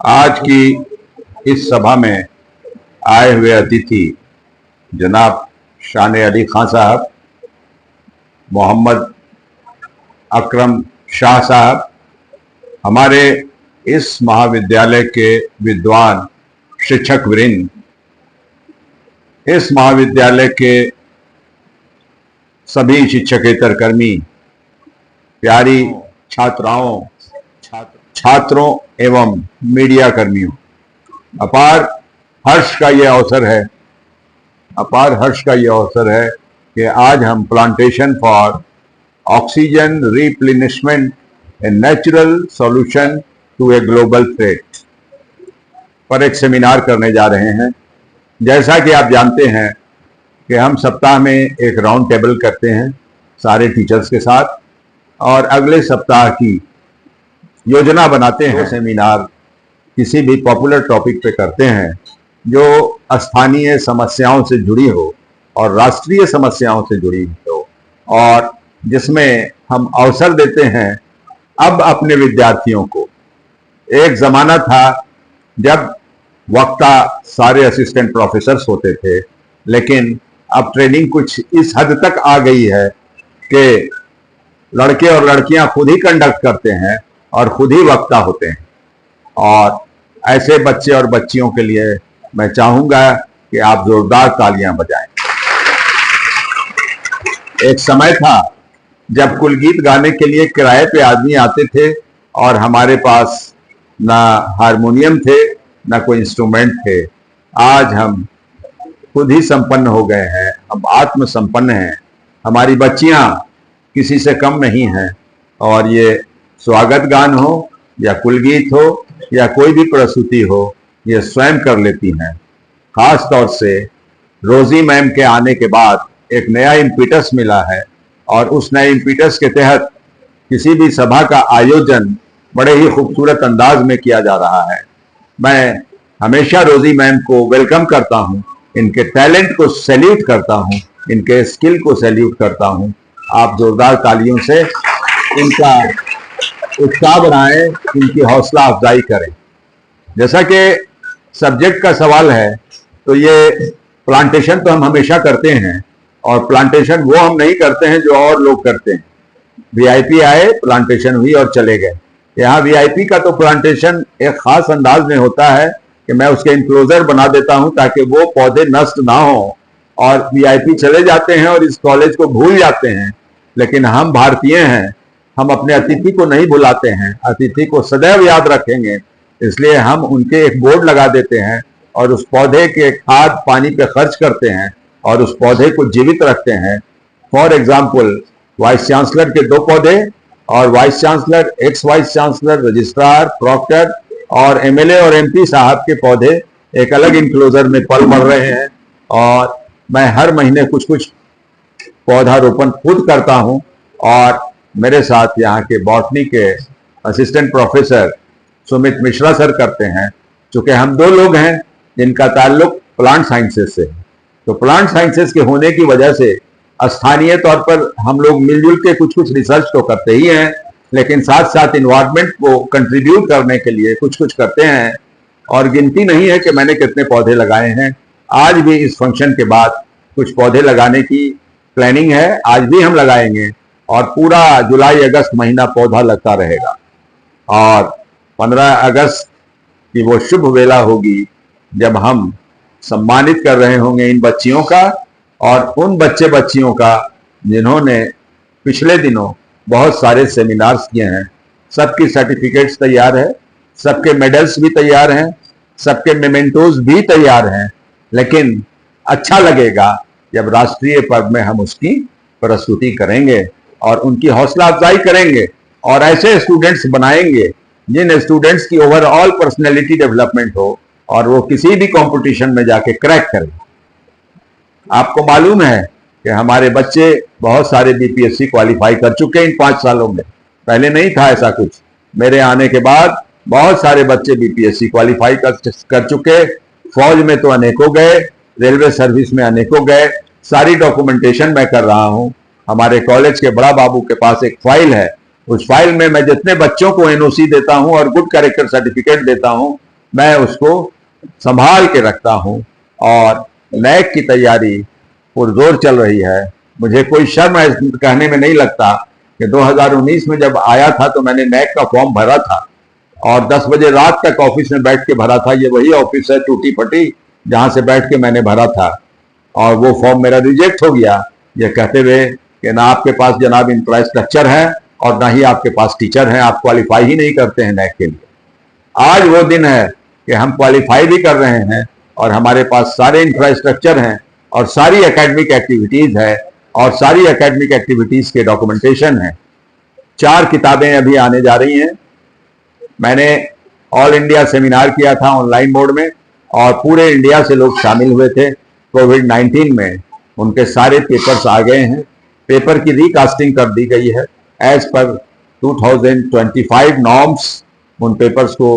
आज की इस सभा में आए हुए अतिथि जनाब शान अली खान साहब, मोहम्मद अकरम शाह साहब, हमारे इस महाविद्यालय के विद्वान शिक्षक वृंद, इस महाविद्यालय के सभी शिक्षकेतर कर्मी, प्यारी छात्राओं, छात्रों एवं मीडिया कर्मियों, अपार हर्ष का ये अवसर है कि आज हम plantation for oxygen replenishment a natural solution to a global threat पर एक सेमिनार करने जा रहे हैं। जैसा कि आप जानते हैं कि हम सप्ताह में एक राउंड टेबल करते हैं सारे टीचर्स के साथ और अगले सप्ताह की योजना बनाते हैं। सेमिनार किसी भी पॉपुलर टॉपिक पे करते हैं जो स्थानीय समस्याओं से जुड़ी हो और राष्ट्रीय समस्याओं से जुड़ी हो, और जिसमें हम अवसर देते हैं अब अपने विद्यार्थियों को। एक जमाना था जब वक्ता सारे असिस्टेंट प्रोफेसर्स होते थे, लेकिन अब ट्रेनिंग कुछ इस हद तक आ गई है कि लड़के और लड़कियां खुद ही कंडक्ट करते हैं और खुद ही वक्ता होते हैं। और ऐसे बच्चे और बच्चियों के लिए मैं चाहूंगा कि आप जोरदार तालियां बजाएं। एक समय था जब कुल गीत गाने के लिए किराए पे आदमी आते थे और हमारे पास ना हारमोनियम थे ना कोई इंस्ट्रूमेंट थे। आज हम खुद ही संपन्न हो गए हैं, हम आत्म संपन्न हैं। हमारी बच्चियां किसी से कम नहीं हैं और ये स्वागत गान हो या कुलगीत हो या कोई भी प्रस्तुति हो, ये स्वयं कर लेती हैं। खास तौर से रोजी मैम के आने के बाद एक नया इम्पीटस मिला है और उस नए इम्पीटस के तहत किसी भी सभा का आयोजन बड़े ही खूबसूरत अंदाज में किया जा रहा है। मैं हमेशा रोजी मैम को वेलकम करता हूं, इनके टैलेंट को सैल्यूट करता हूं, इनके स्किल को सैल्यूट करता हूं। आप जोरदार तालियों से इनका उत्साह बढ़ाएं, इनकी हौसला अफजाई करें। जैसा कि सब्जेक्ट का सवाल है, तो ये प्लांटेशन तो हम हमेशा करते हैं और प्लांटेशन वो हम नहीं करते हैं जो और लोग करते हैं। वीआईपी आए, प्लांटेशन हुई और चले गए। यहाँ वीआईपी का तो प्लांटेशन एक खास अंदाज में होता है कि मैं उसके इंक्लोजर बना देता हूं ताकि वो पौधे नष्ट ना हो, और वीआईपी चले जाते हैं और इस कॉलेज को भूल जाते हैं। लेकिन हम भारतीय हैं, हम अपने अतिथि को नहीं भुलाते हैं, अतिथि को सदैव याद रखेंगे। इसलिए हम उनके एक बोर्ड लगा देते हैं और उस पौधे के खाद पानी पे खर्च करते हैं और उस पौधे को जीवित रखते हैं। फॉर एग्जाम्पल, वाइस चांसलर के 2 पौधे और vice chancellor, ex vice chancellor, registrar, proctor और एमएलए और एमपी साहब के पौधे एक अलग इंक्लोजर में पल बढ़ रहे हैं। और मैं हर महीने कुछ कुछ पौधारोपण खुद करता हूं और मेरे साथ यहाँ के बॉटनी के assistant professor Sumit Mishra sir करते हैं। चूंकि हम 2 लोग हैं जिनका ताल्लुक प्लांट साइंसेस से है, तो प्लांट साइंसेस के होने की वजह से स्थानीय तौर पर हम लोग मिलजुल के कुछ कुछ रिसर्च तो करते ही हैं, लेकिन साथ साथ इन्वायरमेंट को कंट्रीब्यूट करने के लिए कुछ कुछ करते हैं। और गिनती नहीं है कि मैंने कितने पौधे लगाए हैं। आज भी इस फंक्शन के बाद कुछ पौधे लगाने की प्लानिंग है, आज भी हम लगाएंगे और पूरा जुलाई अगस्त महीना पौधा लगता रहेगा। और 15 अगस्त की वो शुभ वेला होगी जब हम सम्मानित कर रहे होंगे इन बच्चियों का और उन बच्चे बच्चियों का जिन्होंने पिछले दिनों बहुत सारे सेमिनार्स किए हैं। सबकी सर्टिफिकेट्स तैयार है, सबके मेडल्स भी तैयार हैं, सबके मेमेंटोज भी तैयार हैं। लेकिन अच्छा लगेगा जब राष्ट्रीय पर्व में हम उसकी प्रस्तुति करेंगे और उनकी हौसला अफजाई करेंगे और ऐसे स्टूडेंट्स बनाएंगे जिन स्टूडेंट्स की ओवरऑल पर्सनैलिटी डेवलपमेंट हो और वो किसी भी कंपटीशन में जाके क्रैक करें। आपको मालूम है कि हमारे बच्चे बहुत सारे बीपीएससी क्वालिफाई कर चुके हैं इन 5 सालों में। पहले नहीं था ऐसा कुछ। मेरे आने के बाद बहुत सारे बच्चे बीपीएससी क्वालिफाई कर चुके। फौज में तो अनेकों गए, रेलवे सर्विस में अनेकों गए। सारी डॉक्यूमेंटेशन मैं कर रहा हूं। हमारे कॉलेज के बड़ा बाबू के पास एक फाइल है, उस फाइल में मैं जितने बच्चों को एनओसी देता हूं और गुड कैरेक्टर सर्टिफिकेट देता हूं, मैं उसको संभाल के रखता हूं और नैक की तैयारी पुरजोर चल रही है। मुझे कोई शर्म कहने में नहीं लगता कि 2019 में जब आया था तो मैंने नैक का फॉर्म भरा था और 10 बजे रात तक ऑफिस में बैठ के भरा था। ये वही ऑफिस है टूटी फटी जहां से बैठ के मैंने भरा था और वो फॉर्म मेरा रिजेक्ट हो गया, ये कहते हुए कि ना आपके पास जनाब इंफ्रास्ट्रक्चर है और ना ही आपके पास टीचर हैं, आप क्वालिफाई ही नहीं करते हैं नैक के लिए। आज वो दिन है कि हम क्वालिफाई भी कर रहे हैं और हमारे पास सारे इंफ्रास्ट्रक्चर हैं और सारी एकेडमिक एक्टिविटीज है और सारी एकेडमिक एक्टिविटीज के डॉक्यूमेंटेशन है। 4 किताबें अभी आने जा रही हैं। मैंने ऑल इंडिया सेमिनार किया था ऑनलाइन मोड में और पूरे इंडिया से लोग शामिल हुए थे। कोविड-19 में उनके सारे पेपर्स आ गए हैं। पेपर की रिकास्टिंग कर दी गई है एज पर 2025 नॉर्म्स। उन पेपर्स को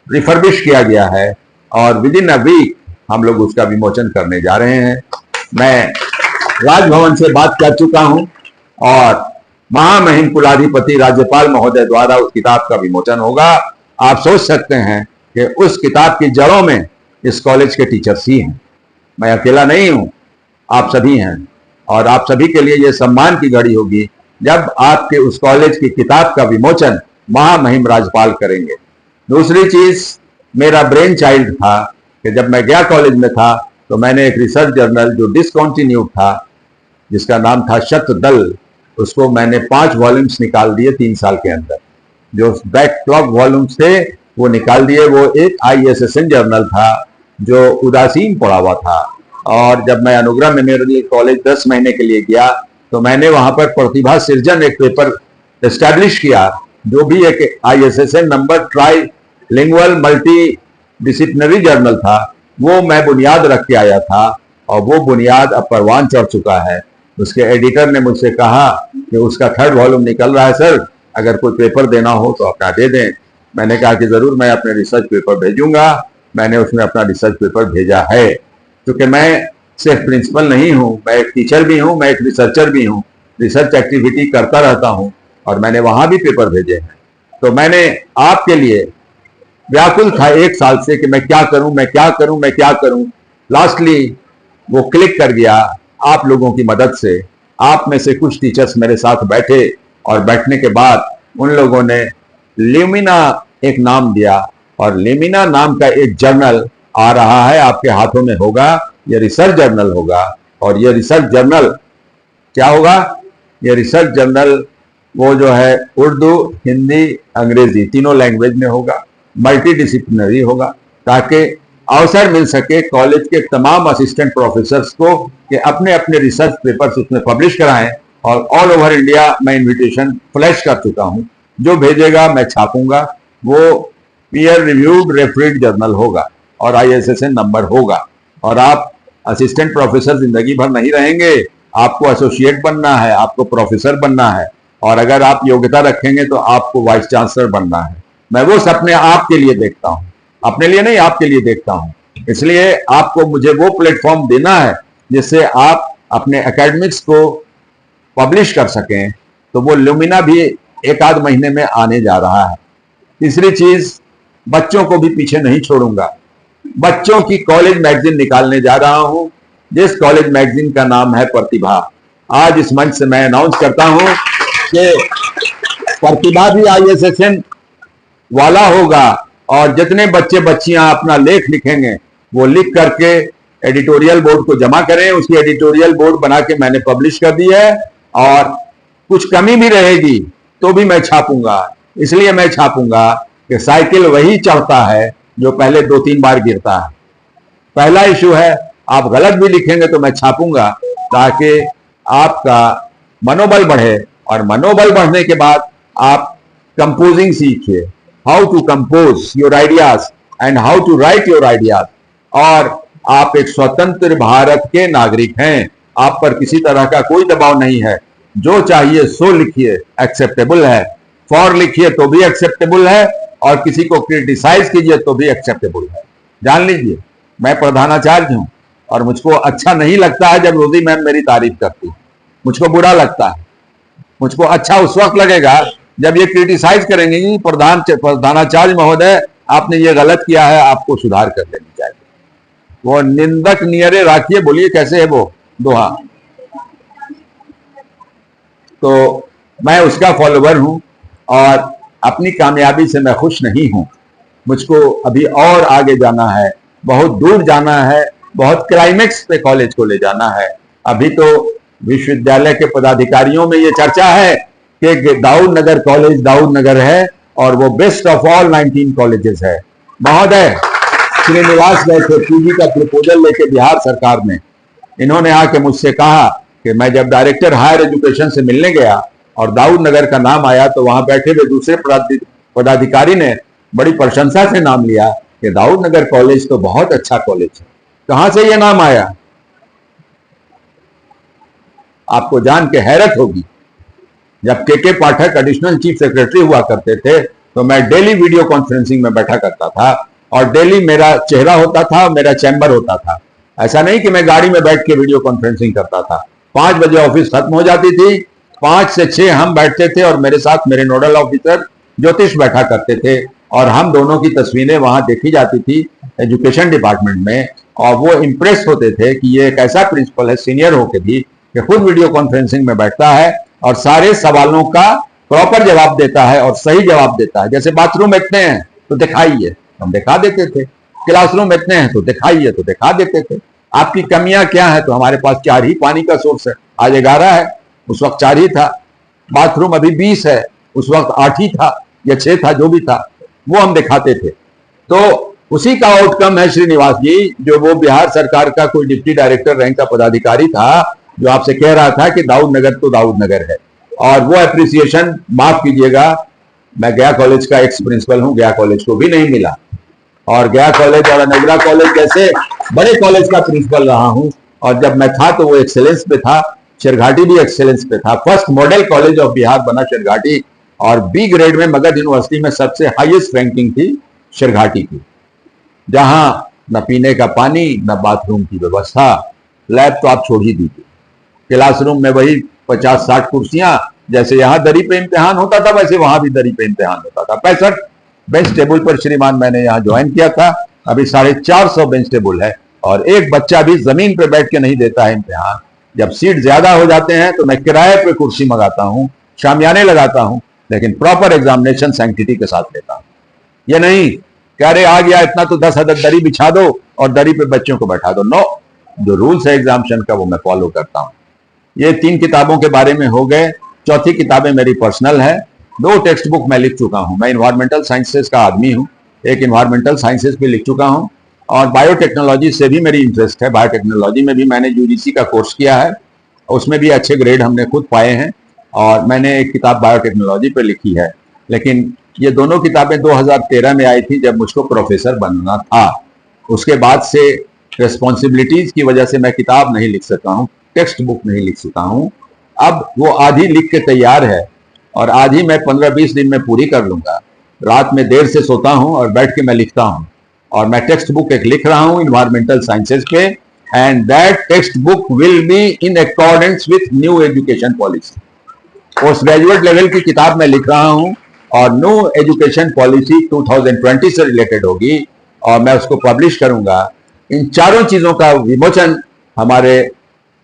रिफर्बिश किया गया है और विद इन अ वीक हम लोग उसका विमोचन करने जा रहे हैं। मैं राजभवन से बात कर चुका हूं और महामहिम कुलाधिपति राज्यपाल महोदय द्वारा उस किताब का विमोचन होगा। आप सोच सकते हैं कि उस किताब की जड़ों में इस कॉलेज के टीचर्स ही हैं। मैं अकेला नहीं हूं, आप सभी हैं और आप सभी के लिए यह सम्मान की घड़ी होगी जब आपके उस कॉलेज की किताब का विमोचन महामहिम राज्यपाल करेंगे। दूसरी चीज, मेरा ब्रेन चाइल्ड था कि जब मैं गया कॉलेज में था तो मैंने एक रिसर्च जर्नल जो डिसकॉन्टिन्यूड था जिसका नाम था शतदल, उसको मैंने 5 वॉल्यूम्स निकाल दिए 3 साल के अंदर। जो बैकलॉग वॉल्यूम्स थे वो निकाल दिए। वो एक ISSN जर्नल था जो उदासीन पड़ा हुआ था और जब मैं अनुग्रह मेमोरियल कॉलेज 10 महीने के लिए गया तो मैंने वहां पर प्रतिभा सृजन एक पेपर एस्टैब्लिश किया जो भी एक ISSN number trilingual multi disciplinary journal था। वो मैं बुनियाद रख के आया था और वो बुनियाद अब परवान चढ़ चुका है। उसके एडिटर ने मुझसे कहा कि उसका 3rd वॉल्यूम निकल रहा है सर, अगर कोई पेपर देना हो तो अपना दे दें। मैंने कहा कि जरूर मैं अपने रिसर्च पेपर भेजूंगा। मैंने उसमें अपना रिसर्च पेपर भेजा है क्योंकि मैं सिर्फ प्रिंसिपल नहीं हूं, मैं एक टीचर भी हूं, मैं एक रिसर्चर भी हूं। रिसर्च एक्टिविटी करता रहता हूं और मैंने वहां भी पेपर भेजे हैं। तो मैंने आपके लिए व्याकुल था 1 साल से कि मैं क्या करूं, मैं क्या करूं, मैं क्या करूं। लास्टली वो क्लिक कर गया आप लोगों की मदद से। आप में से कुछ टीचर्स मेरे साथ बैठे और बैठने के बाद उन लोगों ने ल्यूमिना एक नाम दिया और ल्यूमिना नाम का एक जर्नल आ रहा है, आपके हाथों में होगा। यह रिसर्च जर्नल होगा और यह रिसर्च जर्नल क्या होगा? यह रिसर्च जर्नल वो जो है उर्दू, हिंदी, अंग्रेजी तीनों लैंग्वेज में होगा, मल्टी डिसिप्लिनरी होगा ताकि अवसर मिल सके कॉलेज के तमाम असिस्टेंट प्रोफेसर्स को कि अपने अपने रिसर्च पेपर्स उसमें पब्लिश कराएं। और ऑल ओवर इंडिया मैं इनविटेशन फ्लैश कर चुका हूं। जो भेजेगा मैं छापूंगा। वो पीयर रिव्यूड रेफरेड जर्नल होगा और ISSN नंबर होगा। और आप असिस्टेंट प्रोफेसर जिंदगी भर नहीं रहेंगे, आपको एसोसिएट बनना है, आपको प्रोफेसर बनना है और अगर आप योग्यता रखेंगे तो आपको वाइस चांसलर बनना है। मैं वो सपने आपके लिए देखता हूं, अपने लिए नहीं, आपके लिए देखता हूं। इसलिए आपको मुझे वो प्लेटफॉर्म देना है जिससे आप अपने एकेडमिक्स को पब्लिश कर सकें। तो वो ल्यूमिना भी 1 आध महीने में आने जा रहा है। तीसरी चीज, बच्चों को भी पीछे नहीं छोड़ूंगा। बच्चों की कॉलेज मैगजीन निकालने जा रहा हूं जिस कॉलेज मैगजीन का नाम है प्रतिभा। आज इस मंच से मैं अनाउंस करता हूं कि प्रतिभा भी ISSN वाला होगा और जितने बच्चे बच्चियां अपना लेख लिखेंगे वो लिख करके एडिटोरियल बोर्ड को जमा करें। उसकी एडिटोरियल बोर्ड बना के मैंने पब्लिश कर दी है और कुछ कमी भी रहेगी तो भी मैं छापूंगा। इसलिए मैं छापूंगा कि साइकिल वही चढ़ता है जो पहले 2-3 बार गिरता है। पहला इशू है, आप गलत भी लिखेंगे तो मैं छापूंगा ताकि आपका मनोबल बढ़े और मनोबल बढ़ने के बाद आप कंपोजिंग सीखिए, how to compose your ideas and how to write your ideas. और आप एक स्वतंत्र भारत के नागरिक हैं, आप पर किसी तरह का कोई दबाव नहीं है। जो चाहिए सो लिखिए, एक्सेप्टेबल है। फॉर लिखिए तो भी एक्सेप्टेबल है और किसी को क्रिटिसाइज कीजिए तो भी एक्सेप्टेबल है। जान लीजिए, मैं प्रधानाचार्य हूं और मुझको अच्छा नहीं लगता है जब रोजी मैम मेरी तारीफ करती है, मुझको बुरा लगता है। मुझको अच्छा उस वक्त लगेगा जब ये क्रिटिसाइज करेंगे कि प्रधानाचार्य महोदय आपने ये गलत किया है, आपको सुधार कर लेनी चाहिए। वो निंदक नियरे राखिए, बोलिए कैसे है वो दोहा। तो मैं उसका फॉलोवर हूं और अपनी कामयाबी से मैं खुश नहीं हूं। मुझको अभी और आगे जाना है, बहुत दूर जाना है, बहुत क्लाइमेक्स पे कॉलेज को ले जाना है। अभी तो विश्वविद्यालय के पदाधिकारियों में ये चर्चा है कि दाऊद नगर कॉलेज दाऊद नगर है और वो बेस्ट ऑफ ऑल 19 कॉलेजेस है। महोदय श्रीनिवास गए थे पीजी का प्रपोजल लेके बिहार सरकार में। इन्होंने आके मुझसे कहा कि मैं जब डायरेक्टर हायर एजुकेशन से मिलने गया और दाऊद नगर का नाम आया तो वहां बैठे हुए दूसरे पदाधिकारी ने बड़ी प्रशंसा से नाम लिया कि दाऊद नगर कॉलेज तो बहुत अच्छा कॉलेज है। कहां से ये नाम आया? आपको जान के हैरत होगी। जब के पाठक एडिशनल चीफ सेक्रेटरी हुआ करते थे तो मैं डेली वीडियो कॉन्फ्रेंसिंग में बैठा करता था और डेली मेरा चेहरा होता था, मेरा चैम्बर होता था। ऐसा नहीं कि मैं गाड़ी में बैठ के वीडियो कॉन्फ्रेंसिंग करता था। 5 बजे ऑफिस खत्म हो जाती थी, 5 से 6 हम बैठते थे और मेरे साथ मेरे नोडल ऑफिसर ज्योतिष बैठा करते थे और हम दोनों की तस्वीरें वहां देखी जाती थी एजुकेशन डिपार्टमेंट में। और वो इंप्रेस होते थे कि ये एक ऐसा प्रिंसिपल है, सीनियर होके भी, कि खुद वीडियो कॉन्फ्रेंसिंग में बैठता है और सारे सवालों का प्रॉपर जवाब देता है और सही जवाब देता है। जैसे बाथरूम में इतने हैं तो दिखाइए, हम दिखा देते थे। क्लासरूम में इतने हैं तो दिखाइए, तो दिखा देते थे। आपकी कमियां क्या है? तो हमारे पास 4 ही पानी का सोर्स है, आज 11 है, उस वक्त 4 ही था। बाथरूम अभी 20 है, उस वक्त 8 ही था या 6 था, जो भी था वो हम दिखाते थे। तो उसी का आउटकम है श्रीनिवास जी, जो वो बिहार सरकार का कोई डिप्टी डायरेक्टर रैंक का पदाधिकारी था जो आपसे कह रहा था कि दाऊद नगर तो दाऊद नगर है। और वो एप्रिसिएशन, माफ कीजिएगा, मैं गया कॉलेज का एक्स प्रिंसिपल हूं, गया कॉलेज को भी नहीं मिला। और गया कॉलेज और नगरा कॉलेज जैसे बड़े कॉलेज का प्रिंसिपल रहा हूं। और जब मैं था तो वो एक्सेलेंस पे था, शेरघाटी भी एक्सेलेंस पे था। First model college of Bihar बना शेरघाटी, और बी ग्रेड में मगध यूनिवर्सिटी में सबसे हाईएस्ट रैंकिंग थी शेरघाटी की, जहां न पीने का पानी न बाथरूम की व्यवस्था। लैब तो आप छोड़ ही दीजिए, क्लासरूम में वही 50-60 कुर्सियां, जैसे यहां दरी पे इम्तिहान होता था वैसे वहां भी दरी पे इम्तिहान होता था। 65 बेंच टेबल पर श्रीमान मैंने यहाँ ज्वाइन किया था, अभी 450 बेंच टेबल है और एक बच्चा भी जमीन पे बैठ के नहीं देता है इम्तिहान। जब सीट ज्यादा हो जाते हैं तो मैं किराए पे कुर्सी मंगाता हूँ, शामियाने लगाता हूँ, लेकिन प्रॉपर एग्जामिनेशन सैंक्टिटी के साथ लेता हूँ। ये नहीं कह रहे आ गया इतना तो 10 अदद दरी बिछा दो और दरी पे बच्चों को बैठा दो। नो, जो रूल्स है एग्जामिनेशन का वो मैं फॉलो करता हूँ। ये 3 किताबों के बारे में हो गए। चौथी किताबें मेरी पर्सनल है। 2 टेक्स्ट बुक मैं लिख चुका हूं। मैं इन्वायरमेंटल साइंसेस का आदमी हूं, एक इन्वायरमेंटल साइंसेस भी लिख चुका हूं और बायोटेक्नोलॉजी से भी मेरी इंटरेस्ट है। बायोटेक्नोलॉजी में भी मैंने यूजीसी का कोर्स किया है, उसमें भी अच्छे ग्रेड हमने खुद पाए हैं और मैंने एक किताब बायोटेक्नोलॉजी पे लिखी है। लेकिन ये दोनों किताबें 2013 में आई थी जब मुझको प्रोफेसर बनना था। उसके बाद से रिस्पॉन्सिबिलिटीज की वजह से मैं किताब नहीं लिख सका हूँ, टेक्स्ट बुक नहीं लिख सका हूँ। अब वो आधी लिख के तैयार है और आधी मैं 15-20 दिन में पूरी कर लूंगा। रात में देर से सोता हूं और बैठ के मैं लिखता हूं और मैं टेक्स्ट बुक एक लिख रहा हूं इन्वायरमेंटल साइंसेस पे, and that text book will be in accordance with new education policy. Post graduate level की किताब मैं लिख रहा हूं और न्यू एजुकेशन पॉलिसी 2020 से रिलेटेड होगी और मैं उसको पब्लिश करूंगा। इन चारों चीजों का विमोचन हमारे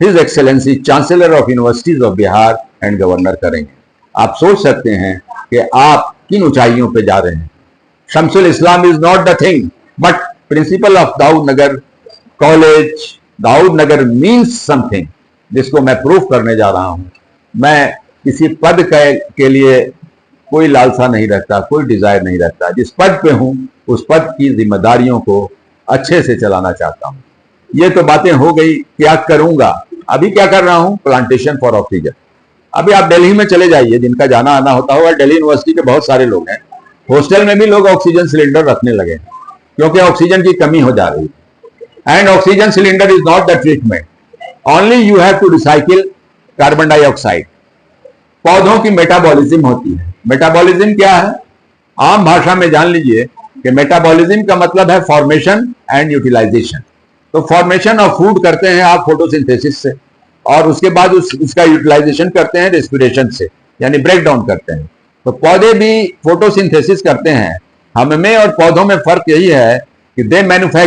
his excellency chancellor of universities of Bihar and governor करेंगे। आप सोच सकते हैं कि आप किन ऊंचाइयों पे जा रहे हैं। Shamsul Islam is not the thing, but principal of Daud Nagar college, Daud Nagar means something, जिसको मैं प्रूफ करने जा रहा हूं। मैं किसी पद के लिए कोई लालसा नहीं रखता, कोई डिजायर नहीं रखता। जिस पद पे हूं उस पद की जिम्मेदारियों को अच्छे से चलाना चाहता हूं। ये तो बातें हो गई, क्या करूंगा। अभी क्या कर रहा हूं? Plantation for oxygen. अभी आप दिल्ली में चले जाइए, जिनका जाना आना होता होगा, दिल्ली यूनिवर्सिटी के बहुत सारे लोग हैं, हॉस्टल में भी लोग ऑक्सीजन सिलेंडर रखने लगे क्योंकि ऑक्सीजन की कमी हो जा रही है। And oxygen cylinder is not the treatment, only you have to recycle carbon dioxide. पौधों की मेटाबॉलिज्म होती है। मेटाबॉलिज्म क्या है? आम भाषा में जान लीजिए कि मेटाबॉलिज्म का मतलब है फॉर्मेशन एंड यूटिलाइजेशन। तो फॉर्मेशन ऑफ फूड करते हैं आप फोटोसिंथेसिस से और उसके बाद उसका यूटिलाइजेशन करते हैं रेस्पिरेशन से, यानी ब्रेक डाउन करते हैं। तो पौधे भी फोटोसिंथेसिस करते हैं, हम में और पौधों में फर्क यही है कि दे मैन्युफैक्चर